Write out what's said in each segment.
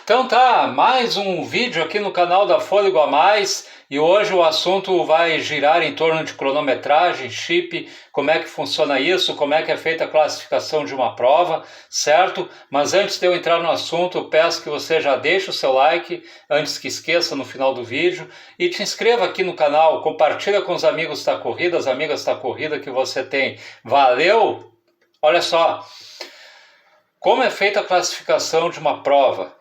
Então tá, mais um vídeo aqui no canal da Fôlego a Mais, e hoje o assunto vai girar em torno de cronometragem, chip, como é que funciona isso, como é que é feita a classificação de uma prova, certo? Mas antes de eu entrar no assunto, eu peço que você já deixe o seu like, antes que esqueça no final do vídeo, e te inscreva aqui no canal, compartilha com os amigos da corrida, as amigas da corrida que você tem. Valeu? Olha só, como é feita a classificação de uma prova?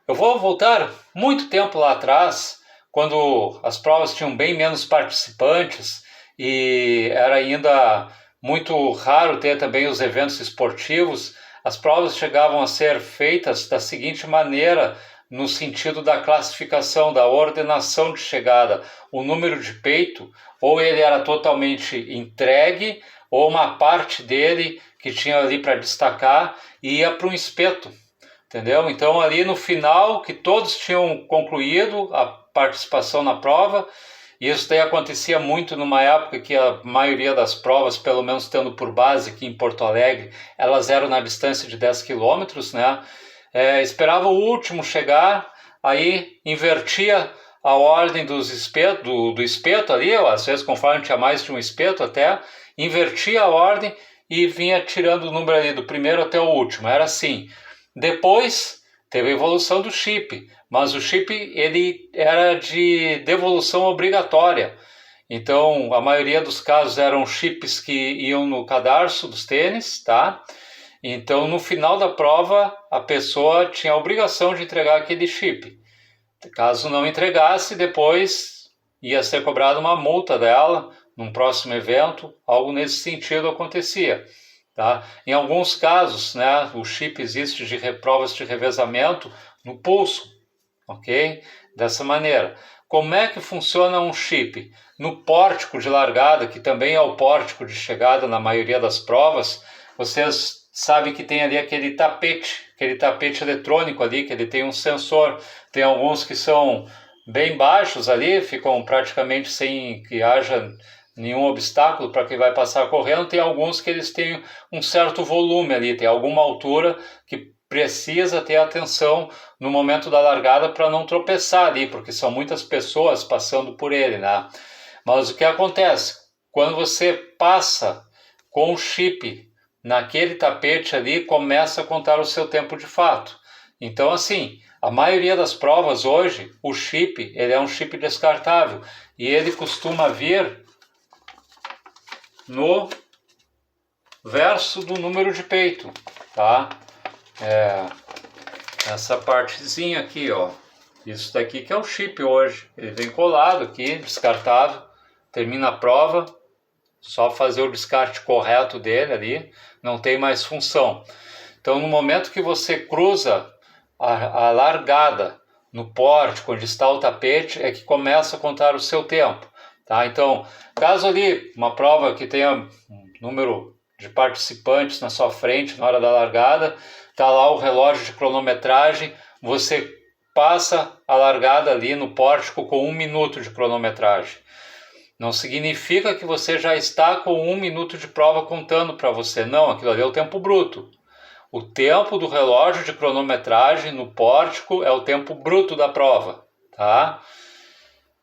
Eu vou voltar muito tempo lá atrás, quando as provas tinham bem menos participantes e era ainda muito raro ter também os eventos esportivos. As provas chegavam a ser feitas da seguinte maneira, no sentido da classificação, da ordenação de chegada. O número de peito, ou ele era totalmente entregue, ou uma parte dele que tinha ali para destacar ia para um espeto. Entendeu? Então, ali no final, que todos tinham concluído a participação na prova, e isso daí acontecia muito numa época que a maioria das provas, pelo menos tendo por base aqui em Porto Alegre, elas eram na distância de 10 quilômetros, né? Esperava o último chegar, aí invertia a ordem dos espetos, do espeto ali, às vezes conforme tinha mais de um espeto até, invertia a ordem e vinha tirando o número ali do primeiro até o último. Era assim. Depois teve a evolução do chip, mas o chip ele era de devolução obrigatória. Então, a maioria dos casos eram chips que iam no cadarço dos tênis, tá? Então, no final da prova, a pessoa tinha a obrigação de entregar aquele chip. Caso não entregasse, depois ia ser cobrada uma multa dela num próximo evento, algo nesse sentido acontecia. Tá? Em alguns casos, né, o chip existe de provas de revezamento no pulso, ok? Dessa maneira. Como é que funciona um chip? No pórtico de largada, que também é o pórtico de chegada na maioria das provas, vocês sabem que tem ali aquele tapete eletrônico ali, que ele tem um sensor. Tem alguns que são bem baixos ali, ficam praticamente sem que haja nenhum obstáculo para quem vai passar correndo. Tem alguns que eles têm um certo volume ali, tem alguma altura que precisa ter atenção no momento da largada para não tropeçar ali, porque são muitas pessoas passando por ele, né? Mas o que acontece? Quando você passa com o chip naquele tapete ali, começa a contar o seu tempo de fato. Então, assim, a maioria das provas hoje, o chip, ele é um chip descartável e ele costuma vir no verso do número de peito, tá? Essa partezinha aqui, ó. Isso daqui que é o chip hoje. Ele vem colado aqui, descartável. Termina a prova, só fazer o descarte correto dele ali, não tem mais função. Então, no momento que você cruza a largada no pórtico, onde está o tapete, é que começa a contar o seu tempo. Tá? Então, caso ali, uma prova que tenha um número de participantes na sua frente na hora da largada, está lá o relógio de cronometragem, você passa a largada ali no pórtico com 1 minuto de cronometragem. Não significa que você já está com 1 minuto de prova contando para você, não, aquilo ali é o tempo bruto. O tempo do relógio de cronometragem no pórtico é o tempo bruto da prova, tá?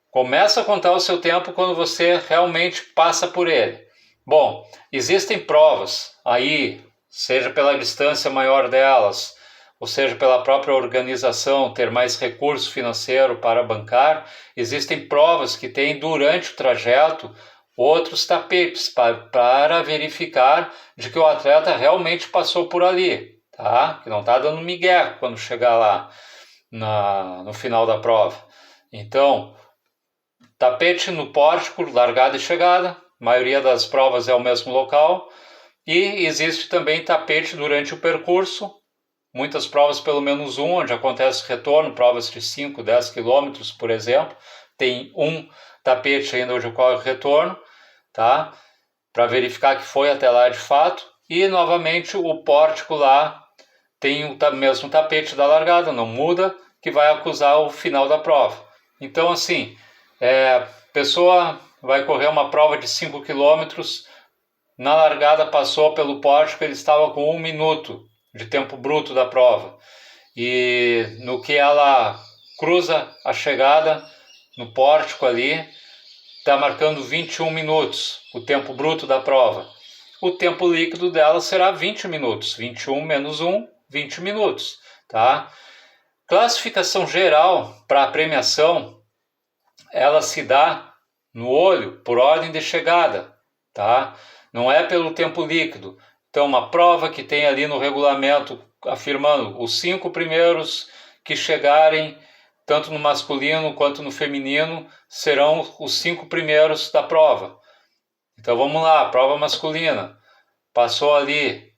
Começa a contar o seu tempo quando você realmente passa por ele. Bom, existem provas aí, seja pela distância maior delas, ou seja pela própria organização ter mais recurso financeiro para bancar, existem provas que têm durante o trajeto outros tapetes para verificar de que o atleta realmente passou por ali, tá? Que não está dando migué quando chegar lá no final da prova. Então, tapete no pórtico, largada e chegada, a maioria das provas é o mesmo local, e existe também tapete durante o percurso, muitas provas pelo menos um, onde acontece o retorno, provas de 5, 10 quilômetros, por exemplo, tem um tapete ainda onde ocorre o retorno, tá? Para verificar que foi até lá de fato, e novamente o pórtico lá tem o mesmo tapete da largada, não muda, que vai acusar o final da prova. Então, assim, pessoa vai correr uma prova de 5 quilômetros, na largada passou pelo pórtico, ele estava com 1 minuto de tempo bruto da prova. e no que ela cruza a chegada no pórtico ali, está marcando 21 minutos, o tempo bruto da prova. O tempo líquido dela será 20 minutos, 21 menos 1, 20 minutos, tá? Classificação geral para a premiação, ela se dá no olho por ordem de chegada, tá? Não é pelo tempo líquido. Então, uma prova que tem ali no regulamento afirmando os 5 primeiros que chegarem, tanto no masculino quanto no feminino, serão os 5 primeiros da prova. Então vamos lá, prova masculina. Passou ali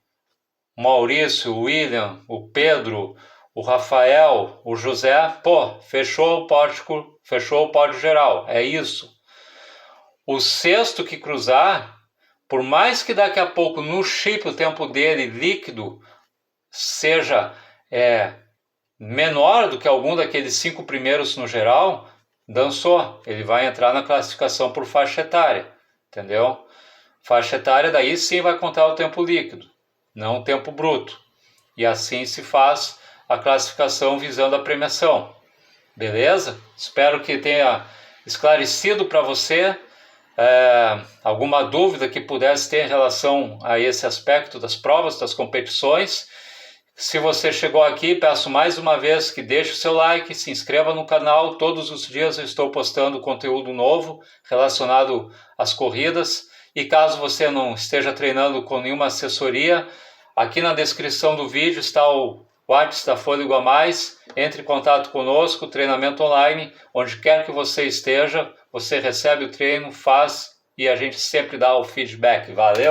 o Maurício, o William, o Pedro, o Rafael, o José, pô, fechou o pórtico, fechou o pódio geral, é isso. O sexto que cruzar, por mais que daqui a pouco no chip o tempo dele líquido seja menor do que algum daqueles 5 primeiros no geral, dançou, ele vai entrar na classificação por faixa etária, entendeu? Faixa etária daí sim vai contar o tempo líquido, não o tempo bruto. E assim se faz a classificação visando a premiação. Beleza? Espero que tenha esclarecido para você alguma dúvida que pudesse ter em relação a esse aspecto das provas, das competições. Se você chegou aqui, peço mais uma vez que deixe o seu like, se inscreva no canal. Todos os dias eu estou postando conteúdo novo relacionado às corridas. E caso você não esteja treinando com nenhuma assessoria, aqui na descrição do vídeo está o WhatsApp da Fôlego a Mais. Entre em contato conosco, treinamento online, onde quer que você esteja, você recebe o treino, faz e a gente sempre dá o feedback. Valeu!